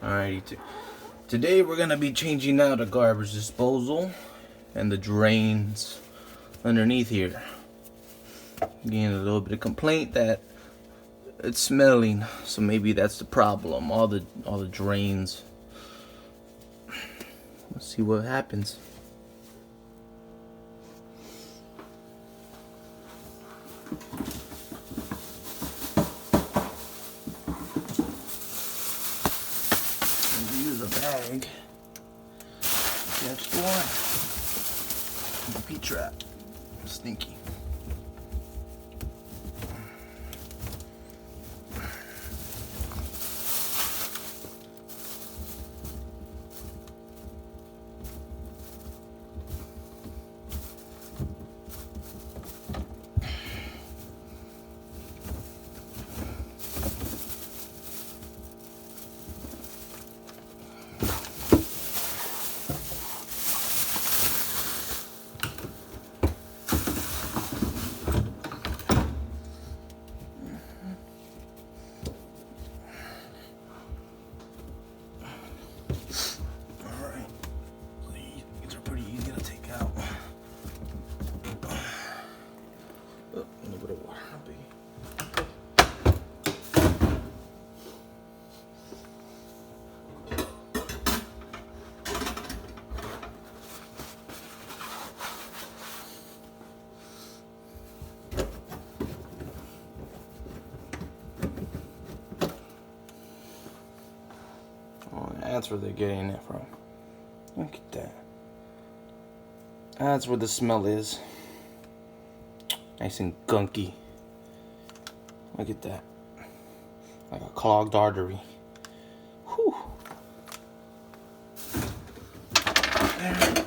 Alrighty, today we're gonna be changing out a garbage disposal and the drains underneath here. Getting a little bit of complaint that it's smelling, so maybe that's the problem. All the drains. Let's see what happens. Use a bag. Catch the one. P-trap. Stinky. That's where they're getting it from. Look at that. That's where the smell is. Nice and gunky. Look at that. Like a clogged artery. Whew. There.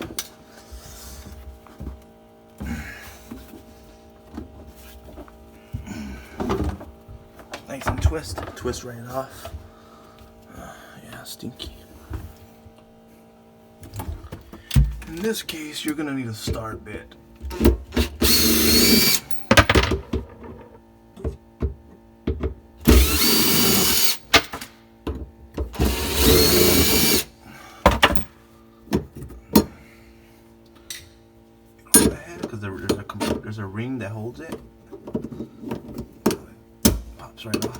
Nice and twist right off. Yeah, stinky. In this case, you're gonna need a start bit. Go ahead, because there's a ring that holds it. Pops right off.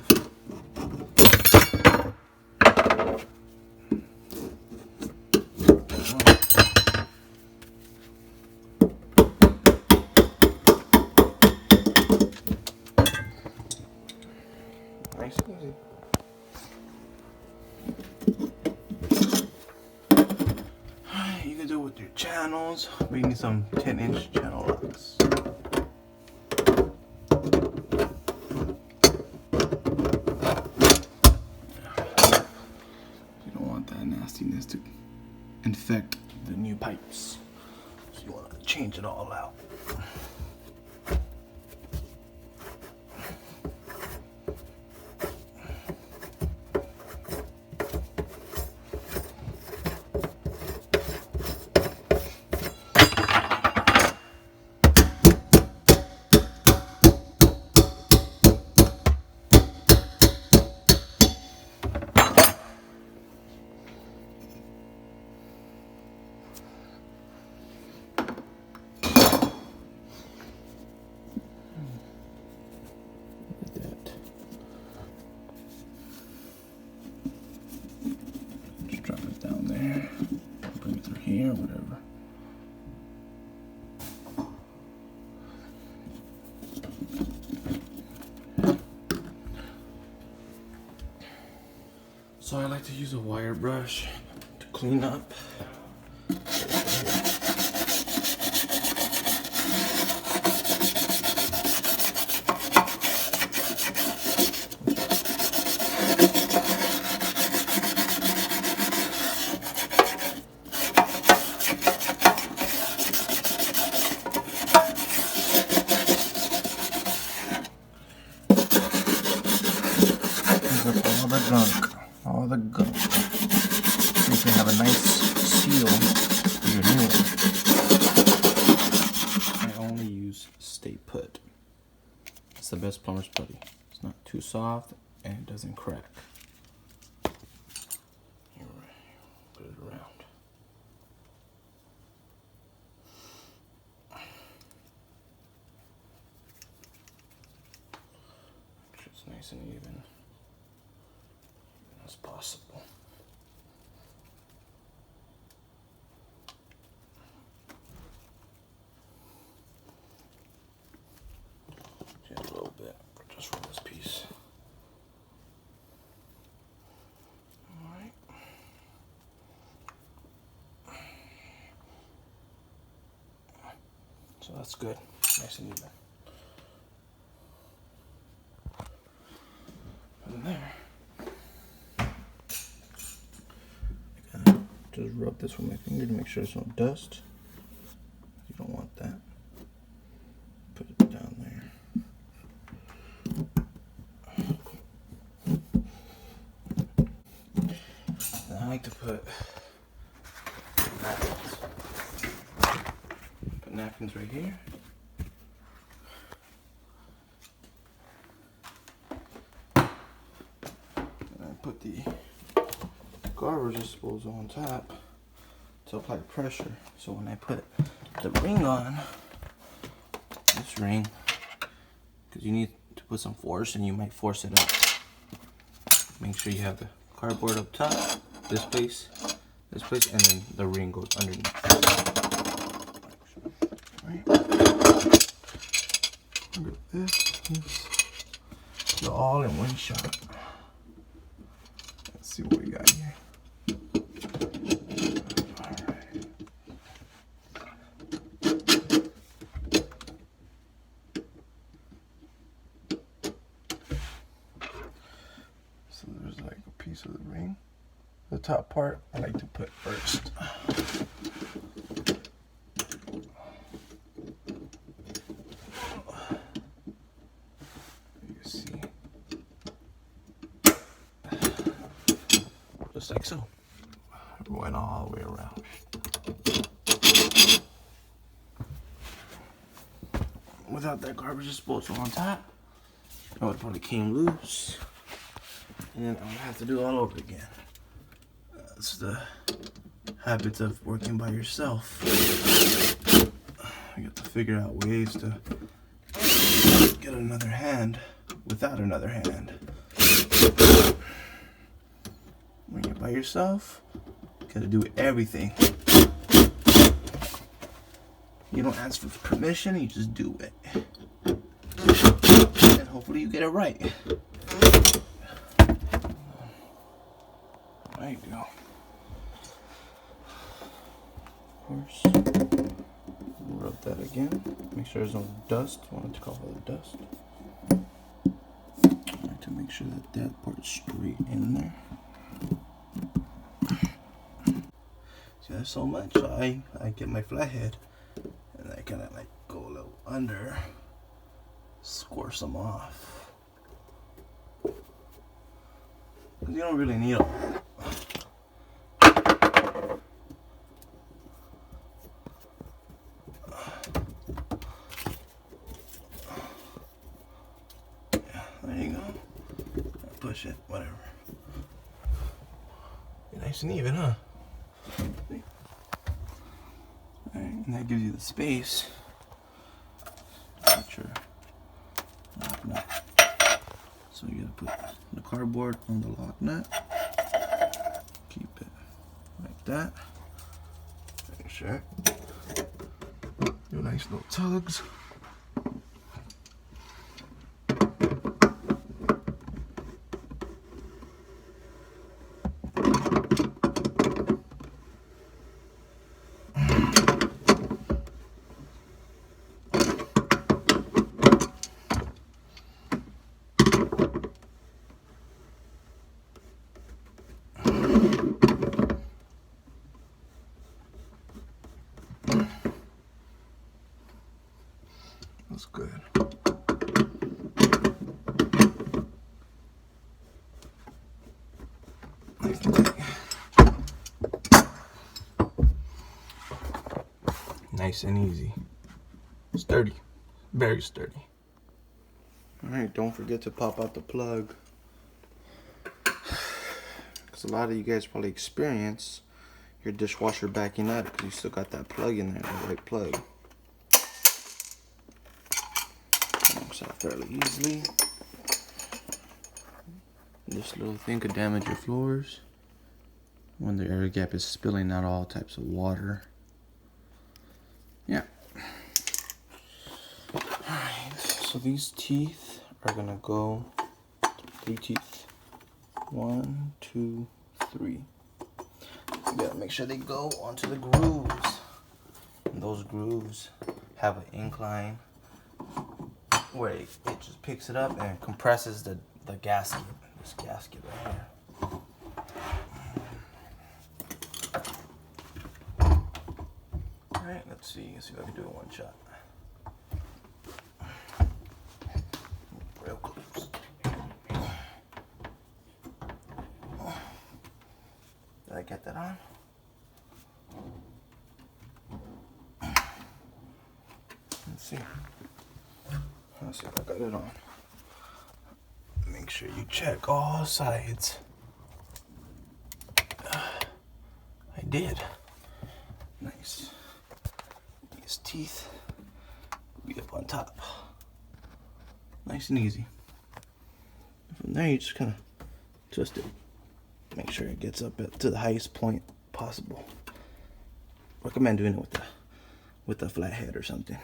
Nice and easy. You can do it with your channels. We need some 10-inch channel locks. You don't want that nastiness to infect the new pipes. So you want to change it all out. Drop it down there, bring it through here, whatever. So I like to use a wire brush to clean up. All the gunk. So you can have a nice seal for your new one. I only use Stay Put. It's the best plumber's putty. It's not too soft and it doesn't crack. nice and even as possible. Just a little bit, just for this piece. Alright. So that's good, nice and even. And there. Just rub this with my finger to make sure there's no dust. You don't want that. Put it down there. And I like to put napkins. Put napkins right here. And I put the garbage disposal on top to apply pressure. So when I put the ring on, this ring, because you need to put some force and you might force it up. Make sure you have the cardboard up top, this place, and then the ring goes underneath. Right. Look at this. It's all in one shot. Let's see what we got here. So there's like a piece of the ring. The top part I like to put first. You can see. Just like so. It went all the way around. Without that garbage disposal on top, it would probably came loose. And I would have to do it all over again. That's the habits of working by yourself. You have to figure out ways to get another hand without another hand. When you're by yourself, you gotta do everything. You don't ask for permission, you just do it. And hopefully you get it right. There you go. Of course, rub that again. Make sure there's no dust. I want to take off all the dust. I like to make sure that that part's straight in there. See, that's so much. So I get my flathead and I kind of like go a little under, squirt some off. Because you don't really need all that. There you go. Push it, whatever. You're nice and even, huh? Alright, and that gives you the space. Put your lock nut. So you gotta put the cardboard on the lock nut. Keep it like that. Make sure. Do nice little tugs. That's good. Nice and easy. Sturdy. Very sturdy. Alright, don't forget to pop out the plug. Because a lot of you guys probably experience your dishwasher backing up because you still got that plug in there, the right plug. Works out fairly easily. This little thing could damage your floors when the air gap is spilling out all types of water. Yeah. Alright, so these teeth are gonna go, 3 teeth. 1, 2, 3. You gotta make sure they go onto the grooves. And those grooves have an incline where it just picks it up and compresses the gasket. This gasket right here. Alright, let's see if I can do it in one shot. Real close. Did I get that on? Let's see. Let's see if I got it on. Make sure you check all sides. I did. Nice. These teeth be up on top. Nice and easy. From there, you just kind of twist it. Make sure it gets up to the highest point possible. Recommend doing it with a flat head or something.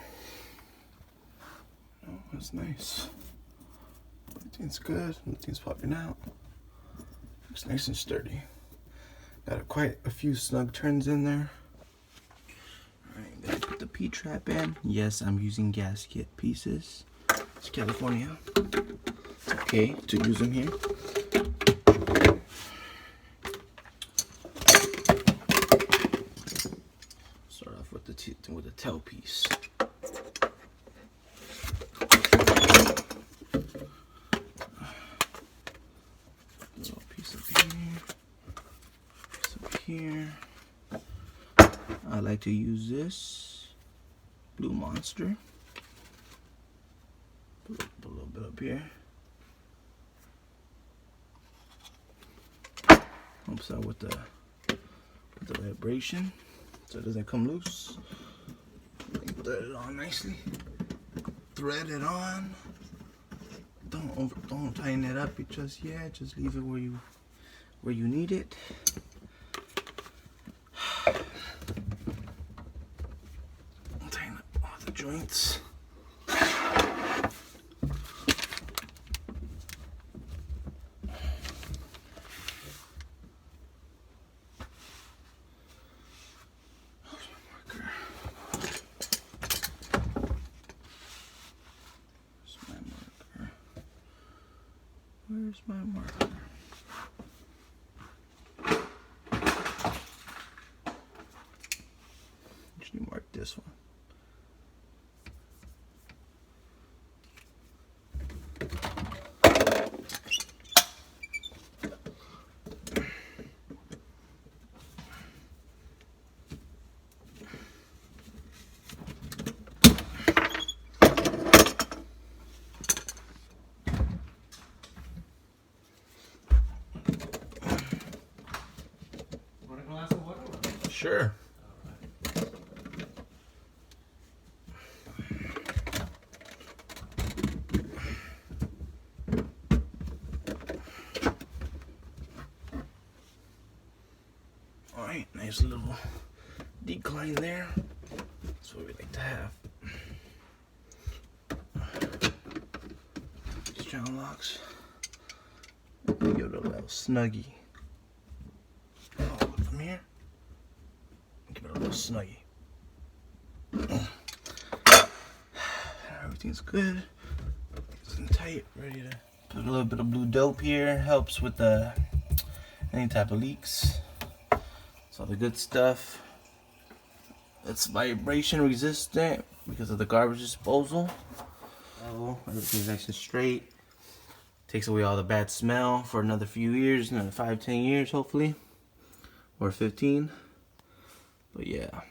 Oh, that's nice. Everything's good. Nothing's popping out. Looks nice and sturdy. Got quite a few snug turns in there. Alright, gotta put the P-trap in. Yes, I'm using gasket pieces. It's California. It's okay to use them here. Start off with the tail piece. Little piece up here. Piece up here. I like to use this Blue Monster. Put a little bit up here. Helps out with the vibration, so it doesn't come loose. Thread it on nicely. Thread it on. Don't tighten it up just yet. Just leave it where you need it. Tighten up all the joints. Where's my marker? Usually mark this one. Sure. All right, nice little decline there. That's what we like to have. These channel locks. Give it a little snuggie. From here. Give it a little snuggie. Everything's good. It's tight. Ready to put a little bit of blue dope here. Helps with any type of leaks. It's all the good stuff. It's vibration resistant because of the garbage disposal. Everything's nice and straight. Takes away all the bad smell for another few years, another 5-10 years hopefully, or 15. But yeah.